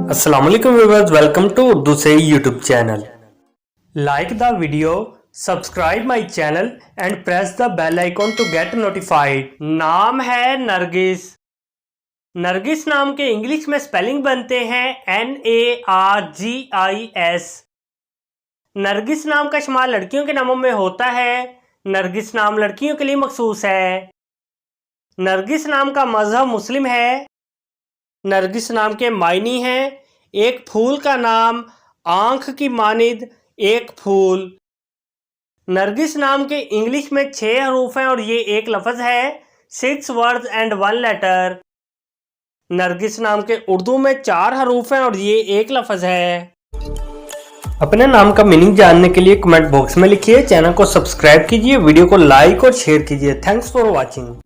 अस्सलाम वालेकुम viewers, welcome to Urdu से YouTube channel. Like the video, subscribe my channel and press the bell icon to get notified. नाम है नरगिस। नरगिस नाम के इंग्लिश में स्पेलिंग बनते हैं NARGIS। नरगिस नाम का इस्तेमाल लड़कियों के नामों में होता है। नरगिस नाम लड़कियों के लिए मखसूस है। नरगिस नाम का मजहब मुस्लिम है। नरगिस नाम के मायनी हैं एक फूल का नाम, आंख की मानिद एक फूल। नरगिस नाम के इंग्लिश में 6 हरूफ हैं और ये एक लफ्ज़ है। 6 वर्ड्स एंड 1 लेटर। नरगिस नाम के उर्दू में 4 हरूफ हैं और ये एक लफ्ज़ है। अपने नाम का मीनिंग जानने के लिए कमेंट बॉक्स में लिखिए। चैनल को सब्सक्राइब कीजिए, वीडियो को लाइक और शेयर कीजिए। Thanks for watching.